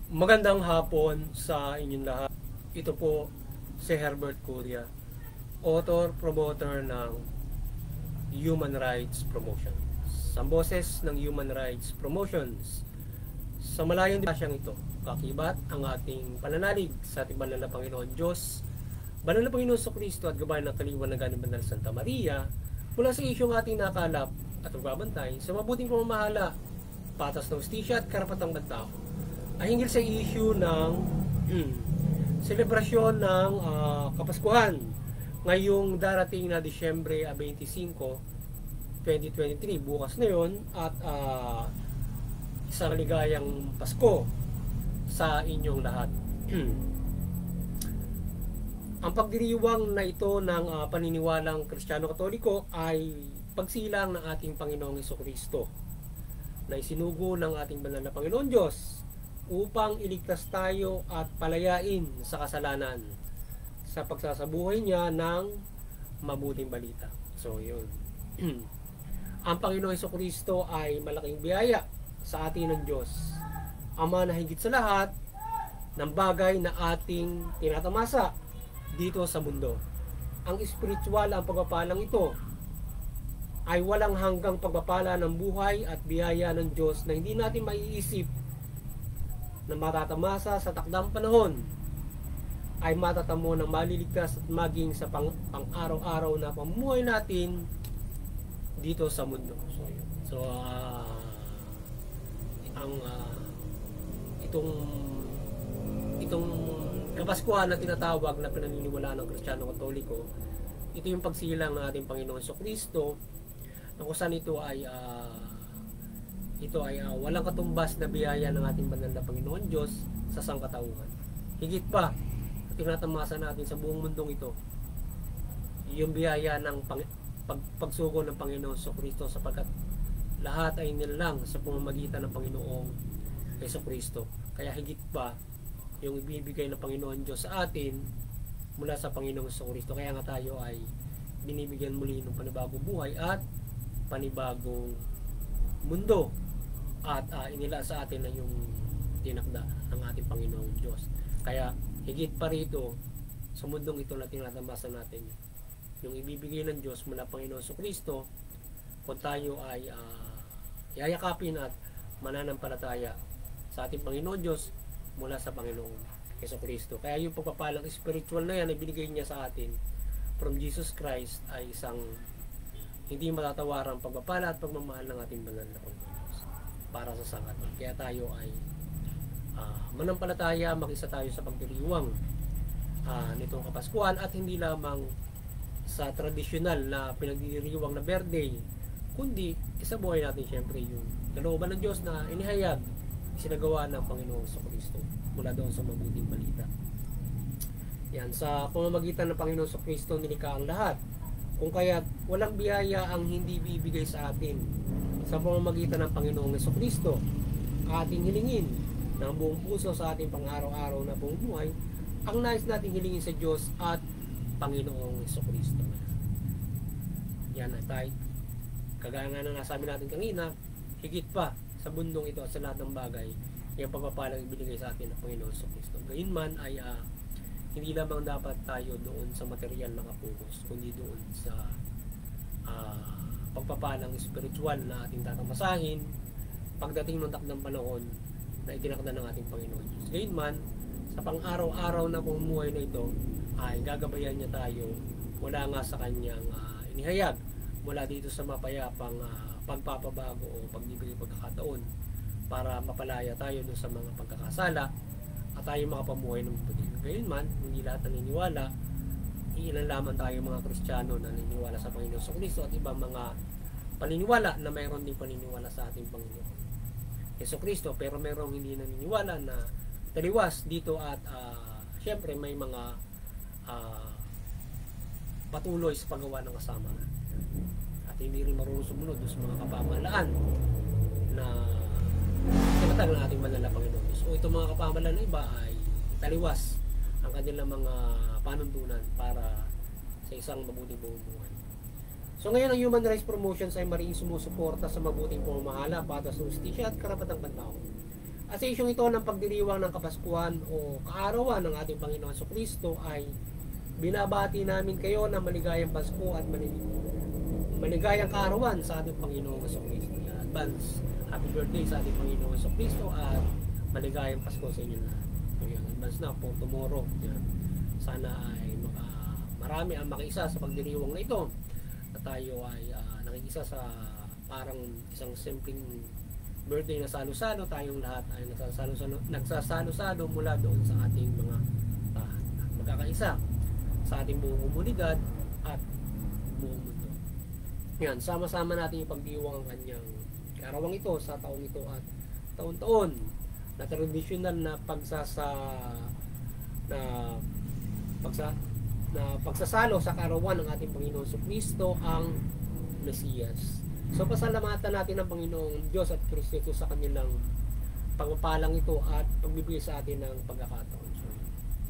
Magandang hapon sa inyong lahat. Ito po si Herbert Curia, author, promoter ng Human Rights Promotion. Sa boses ng Human Rights Promotions, sa malayong dipasyang ito, kakibat ang ating pananalig sa ating banal na Panginoon Diyos, banal na Panginoon Kristo at gabay ng kaliwanagan ng Banal Santa Maria, mula sa isyong ating nakalap at magbabantay sa mabuting pamamahala, patas ng hustisya at karapatang bantao, ay hinggil sa issue ng selebrasyon ng Kapaskuhan ngayong darating na Disyembre 25, 2023, bukas na yon, at isang ligayang Pasko sa inyong lahat. Ang pagdiriwang na ito ng paniniwalang Kristiyano-Katoliko ay pagsilang ng ating Panginoong Jesucristo na isinugo ng ating banal na Panginoon Diyos upang iligtas tayo at palayain sa kasalanan sa pagsasabuhay niya ng mabuting balita. So yun. Ang Panginoong Jesucristo ay malaking biyaya sa atin ng Diyos, Ama na higit sa lahat ng bagay na ating tinatamasa dito sa mundo. Ang spiritual, ang pagpapalang ito ay walang hanggang pagpapala ng buhay at biyaya ng Diyos na hindi natin maiisip na matatamasa sa takdang panahon ay matatamo ng maliligtas at maging sa pang-araw-araw na pamumuhay natin dito sa mundo. So itong Kapaskuhan na tinatawag na pinaniniwalaan ng Kristiyano-Katoliko, ito yung pagsilang ng ating Panginoon Jesucristo, na kung saan ito ay walang katumbas na biyaya ng ating banal na Panginoon Diyos sa sangkatauhan. Higit pa, tinatamasa natin sa buong mundong ito yung biyaya ng pagsugo ng Panginoon Jesucristo, sapagkat lahat ay nilalang sa pamamagitan ng Panginoong Jesucristo. Kaya higit pa yung ibibigay ng Panginoon Diyos sa atin mula sa Panginoong Jesucristo. Kaya nga tayo ay binibigyan muli ng panibagong buhay at panibagong mundo, at inila sa atin na yung tinakda ng ating Panginoong Diyos. Kaya higit pa rito sa mundong ito na tinatamasa natin yung ibibigay ng Diyos mula Panginoon Jesucristo, kung tayo ay yayakapin at mananampalataya sa ating Panginoon Diyos mula sa Panginoong Jesucristo. Kaya yung pagpapalang spiritual na yan na binigay niya sa atin from Jesus Christ ay isang hindi matatawarang pagpapala at pagmamahal ng ating banal na Panginoon para sa sangkatauhan. Kaya tayo ay manampalataya, makisa tayo sa pagdiriwang nitong Kapaskuhan, at hindi lamang sa tradisyonal na pinagdiriwang na birthday, kundi isabuhay natin syempre yung kalooban ng Diyos na inihayag, isinagawa ng Panginoong Jesucristo mula doon sa mabuting balita. Yan, sa pamamagitan ng Panginoong Jesucristo nilikha ang lahat. Kung kaya walang biyaya ang hindi bibigay sa atin sa pamamagitan ng Panginoong Jesucristo, ating hilingin ng buong puso sa ating pang-araw-araw na pamumuhay ang nais nating hilingin sa Diyos at Panginoong Jesucristo. Yan ay tayo. Kagaya nga na nasabi natin kanina, higit pa sa bundong ito at sa lahat ng bagay, yung pagpapalang ibinigay sa atin ng Panginoong Jesucristo. Gayunman ay hindi lamang dapat tayo doon sa material na kapokus, kundi doon sa pagpapalang spiritual na ating tatamasahin pagdating ng takdang panahon na itinakda ng ating Panginoon Diyos. Gayunman, sa pang-araw-araw na pamumuhay na ito ay gagabayan niya tayo mula nga sa kanyang inihayag mula dito sa mapayapang pagpapabago o pagbibigay pagkakataon para mapalaya tayo doon sa mga pagkakasala at tayo makapamuhay ng mabuti. Gayunman, hindi lahat naniniwala. Ilan lamang tayo mga Kristiyano na naniniwala sa Panginoon Jesucristo at ibang mga paniniwala na mayroon din paniniwala sa ating Panginoon Jesucristo, pero mayroong hindi naniniwala na taliwas dito, at syempre may mga patuloy sa paggawa ng kasama at hindi rin marunong sumunod sa mga kapamahalaan na tinatag ng ating banal na Panginoon Diyos. O itong mga kapamahalaan na iba ay taliwas ang kanilang mga panuntunan para sa isang mabuting pamumuhay. So ngayon ang Human Rights Promotions ay mariing sumusuporta sa mabuting pamamahala, patas, hustisya at karapatang pantao. At sa isyong ito ng pagdiriwang ng Kapaskuhan o kaarawan ng ating Panginoon Jesucristo ay binabati namin kayo ng maligayang Pasko at maligayang kaarawan sa ating Panginoon Jesucristo. Advance happy birthday sa ating Panginoon Jesucristo at maligayang Pasko sa inyo lahat. So, yan, advance na po tomorrow. Yan. Sana ay marami ang makiisa sa pagdiriwang na ito. At tayo ay nakikisa sa parang isang simpleng birthday na salo-salo. Tayong lahat ay nagsasalo-salo mula doon sa ating mga magkakaisa sa ating buong komunidad at buong mundo. Yan, sama-sama natin ipagdiwang ang kanyang karawang ito sa taong ito at taon-taon na tradisyonal na pagsasalo sa kaarawan ng ating Panginoon Jesucristo ang Mesiyas. So pasalamatan natin ang Panginoong Diyos at Kristo sa kanilang pagpapalang ito at pagbibigay sa atin ng pagkakataon. So,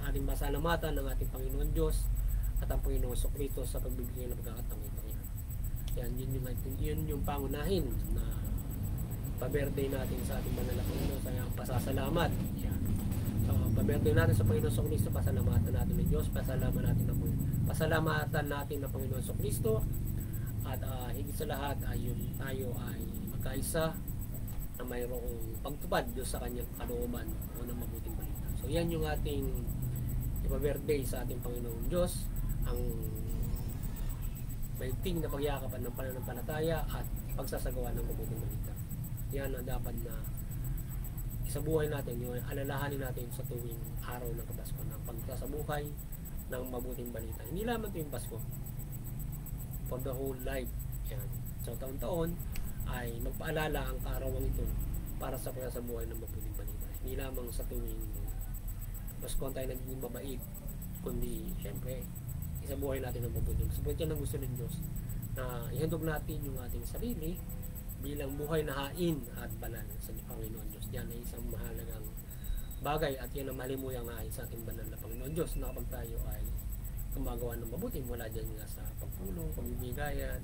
ating pasalamatan ng ating Panginoon Diyos at ang Panginoong Jesucristo sa pagbibigay ng pagkakataon ito. Yan, yun yung pangunahin na pa-birthday natin sa ating banal na Panginoon sa pasasalamat. Yan. So, pa-birthday natin sa Panginoon Jesucristo, pasalamatan natin ng Diyos, pasalamatan natin ng Panginoon Jesucristo. At higit sa lahat tayo ay magkaisa na mayroong pagtupad doon sa kanyang kalooban o ng mabuting balita. So yan yung ating ipa-birthday sa ating Panginoong Diyos, ang maigting na pagyakapan ng pananampalataya at pagsasagawa ng mabuting balita. Yan ang dapat na sa buhay natin, yung alalahanin natin sa tuwing araw ng Pasko, ng pagsasabuhay ng mabuting balita. Hindi lamang tuwing Pasko, for the whole life. Yan. So taon-taon ay magpaalala ang kaarawan ito para sa pagsasabuhay ng mabuting balita. Hindi lamang sa tuwing Pasko tayo naging mabait, kundi siyempre isabuhay natin ng mabuting. Sabuhay yan ang gusto ng Diyos, na ihandog natin yung ating sarili bilang buhay na hain at banal sa Panginoon Diyos. Yan ay isang mahalagang bagay at yan ang malimuyang hain sa ating banal na Panginoon Diyos na kapag tayo ay gumagawa ng mabuti mula dyan nga sa pagtulong, pagbibigayan,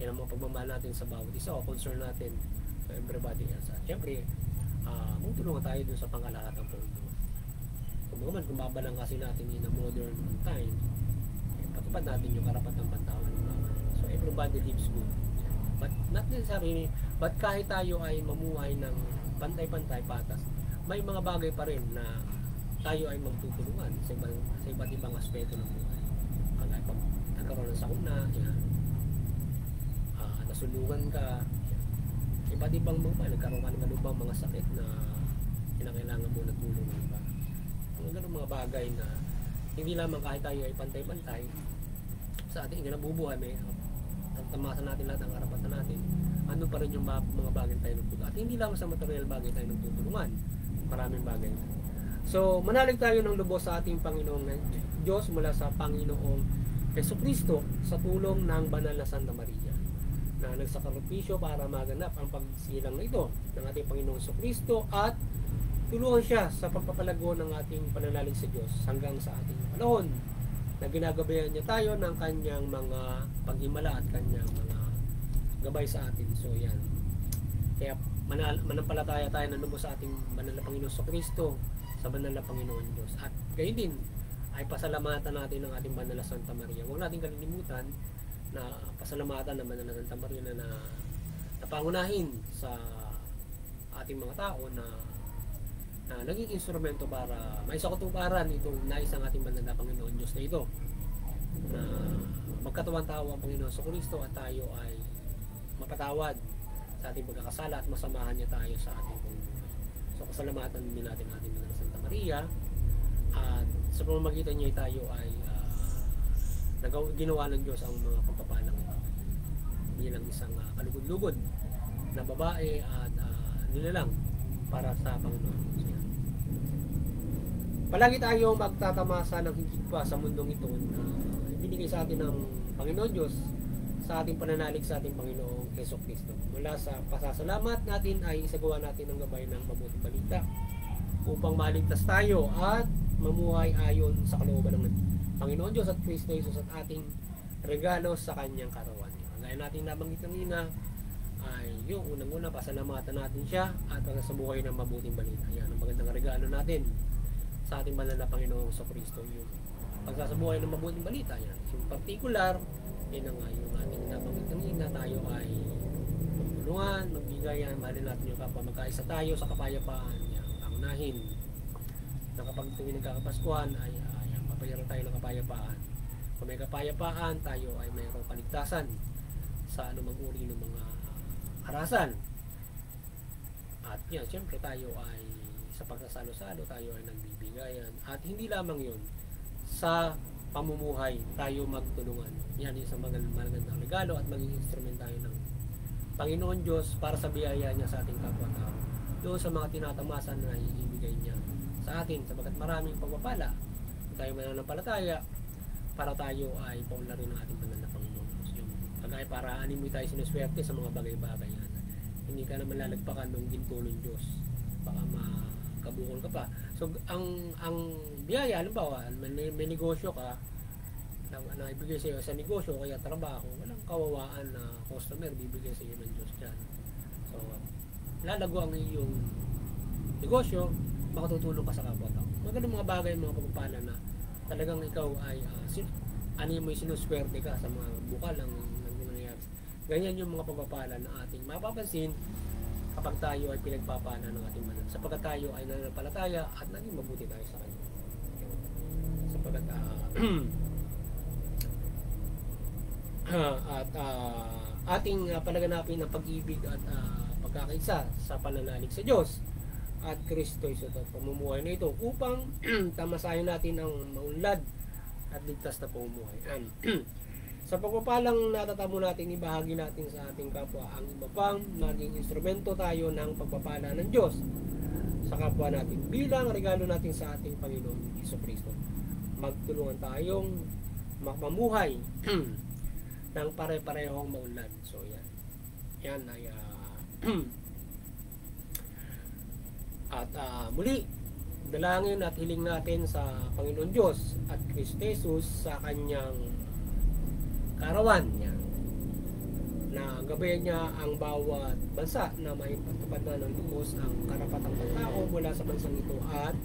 yan ang mga pagmamahal natin sa bawat isa o concern natin sa everybody else. At syempre, magtulungan tayo dun sa pangkalahatang pundo. Kung kumabalang kasi natin in a modern time, patupad natin yung karapatang pantao ng mga. So everybody lives good. But not necessarily, but kahit tayo ay mamuhay ng pantay-pantay patas, may mga bagay pa rin na tayo ay magtutulungan sa iba't ibang aspeto ng buhay. Kaya pag nagkaroon ng sakuna, nasulungan ka, iba't ibang mga nagkaroon ka naman ibang mga sakit na kinakailangan mo na tulong ng iba. Mga ganun mga bagay na hindi lamang kahit tayo ay pantay-pantay sa ating nabubuhay, may tamasan natin lahat ang karapatan natin, ano pa rin yung mga bagay tayo nagtutulungan. At hindi lamang sa material bagay tayo nagtutulungan, maraming bagay. So, manalig tayo ng lubos sa ating Panginoong Diyos mula sa Panginoong Jesucristo sa tulong ng Banal na Santa Maria na nagsakripisyo para maganap ang pagsilang na ito ng ating Panginoong Jesucristo at tulungan siya sa pagpapalago ng ating pananalig sa Diyos hanggang sa ating panahon na ginagabayan niya tayo ng kanyang mga paghimala at kanyang mga gabay sa atin. So, yan. Kaya manampalataya tayo na lubos sa ating Banal na Panginoong Jesucristo sa Banal na Panginoon Diyos. At gayon din ay pasalamatan natin ng ating Banal na Santa Maria. Huwag natin kalilimutan na pasalamatan ng Banal na Santa Maria na napangunahin sa ating mga tao na naging instrumento para may sakatuparan itong nais ang ating Banal na Panginoon Diyos na ito, na magkatawan tao ang Panginoon Jesucristo at tayo ay mapatawad sa ating pagkakasala at masamahan niya tayo sa ating buhay. So pasalamatan din natin ating Banal na Santa Maria at sa pamamagitan niya tayo ay ginawa ng Diyos ang mga pagpapalang ito bilang isang kalugod-lugod na babae at nilalang para sa Panginoon. Palagi tayong magtatamasa ng higit pa sa mundong ito na ibinigay sa atin ng Panginoon Diyos sa ating pananalig sa ating Panginoong Jesucristo. Mula sa pasasalamat natin ay isagawa natin ang gabay ng mabuting balita upang maligtas tayo at mamuhay ayon sa kalooban ng Panginoon Diyos at Kristo Jesus at ating regalo sa kanyang kaarawan. Gaya natin nabanggit kanina, ay yung unang-una, pasalamatan natin siya at ang sa buhay ng mabuting balita. Yan ang magandang regalo natin sa ating banal na Panginoong Kristo, yung pagsasabuhay ng mabuting balita. Yan yung particular, yun ang yung ating nabanggit kanina, tayo ay magtulungan, magbigayan, mahalin natin yung kapwa, magkaisa tayo sa kapayapaan. Yan ang unahin na kapag tuwing nagkakapaskuhan ay papayaran tayo ng kapayapaan. Kung may kapayapaan, tayo ay mayroong kaligtasan sa anumang uri ng mga karahasan. At yan, siyempre tayo ay sa pagsasalo-salo, tayo ay nagbibigayan. At hindi lamang yun, sa pamumuhay tayo magtulungan. Yan yung isang magandang regalo at maging instrument tayo ng Panginoon Diyos para sa biyaya niya sa ating kapwa-tao. Doon sa mga tinatamasan na ibigay niya sa atin, sabagat maraming pagpapala. Tayo mananampalataya para tayo ay paunlarin ng ating banal na Panginoon. Yung kagaya para animoy tayo sinuswerte sa mga bagay-bagay. Hindi ka naman lalagpakan ng gintulong Diyos. Baka makabukol ka pa. So, ang biyaya, halimbawa, may negosyo ka, na ibigay sa iyo sa negosyo, kaya trabaho, walang kawawaan na customer bibigay sa iyo ng Diyos dyan. So, lalago ang iyong negosyo, makatutulong ka sa kapwa-tao. Magandang mga bagay, mga pagpapala na talagang ikaw ay ano yung may sinuswerte ka sa mga bukal ng nangyayari. Ganyan yung mga pagpapala na ating mapapansin kapag tayo ay pinagpapala ng ating banal. Sapagkat tayo ay nananampalataya at naging mabuti tayo sa Kanya. Sapagkat ating palaganapin ang pag-ibig at pagkakaisa sa pananalig sa Diyos at Kristo Isus at pamumuhay na ito upang tamasahin natin ang maunlad at ligtas na pamumuhay. Sa pagpapalang natatamo natin, ibahagi natin sa ating kapwa ang iba pang maging instrumento tayo ng pagpapala ng Diyos sa kapwa natin bilang regalo natin sa ating Panginoon Jesucristo. Magtulungan tayong mamuhay ng pare-parehong maunlad. So yan ay at muli dalangin at hiling natin sa Panginoon Diyos at Kristo Jesus sa kanyang kaarawan niya na gabayan niya ang bawat bansa na may patupad na ng Diyos ang karapatang pagtao mula sa bansang ito at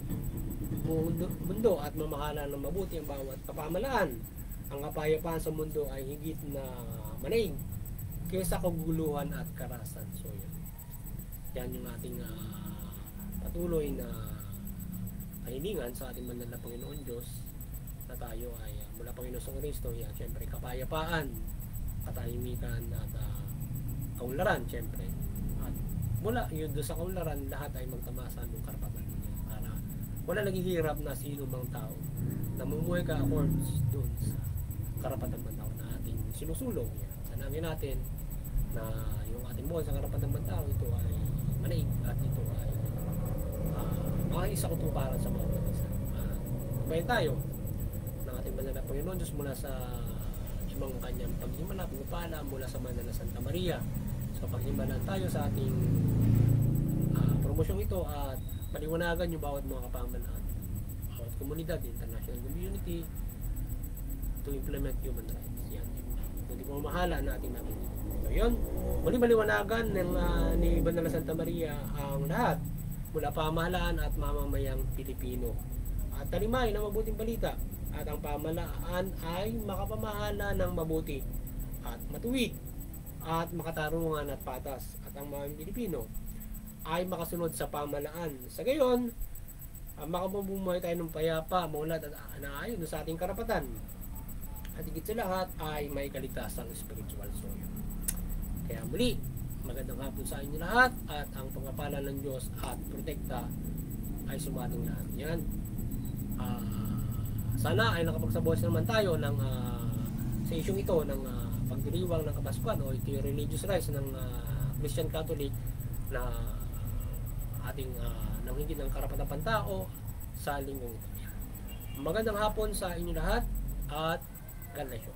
mundo at mamahala ng mabuti ang bawat kapamalaan. Ang kapayapaan sa mundo ay higit na manaig kaysa kaguluhan at karahasan. So yan yung ating patuloy na kahilingan sa ating banal na Panginoon Diyos na tayo ay mula Panginoon sa Kristo, siyempre kapayapaan, katahimikan at kaunlaran siyempre. At mula yun doon sa kaunlaran, lahat ay magtamasa ng karapatan niya para wala naghihirap na sino mang tao. Namumuhay ka accords doon sa karapatan ng tao na ating sinusulong. Sanangin natin na yung ating buhay sa karapatan ng tao, ito ay manaig at ito ay mga isa kutuparan sa mga isa. Bayan tayo ng ating banal na Panginoon Diyos mula sa ibang kanyang paghimala, pagpapala mula sa banal na Santa Maria. So paghimalan tayo sa ating promosyong ito at paliwanagan yung bawat mga kapamalaan, bawat komunidad, international community to implement human rights. Yan. Hindi mo mahala na ating natin. So yun, muli maliwanagan ng ni Banal na Santa Maria ang lahat mula pamahalaan at mamamayang Pilipino at talimay ng mabuting balita at ang pamahalaan ay makapamahala ng mabuti at matuwid at makatarungan at patas at ang mga Pilipino ay makasunod sa pamahalaan. Sa gayon, makapamumuhay tayo ng payapa, maunlad at naayon sa ating karapatan at higit sa lahat ay may kaligtasang spiritual. So kaya muli, magandang hapon sa inyo lahat at ang pagpapala ng Diyos at protekta ay sumating lahat. Yan. Sana ay nakapagsabuhay naman tayo ng sa isyong ito ng pagdiriwang ng Kapaskuhan o ito yung religious rights ng Christian Catholic na ating nanghigit ng karapatang pantao sa linggong ito. Yan. Magandang hapon sa inyo lahat at God bless you.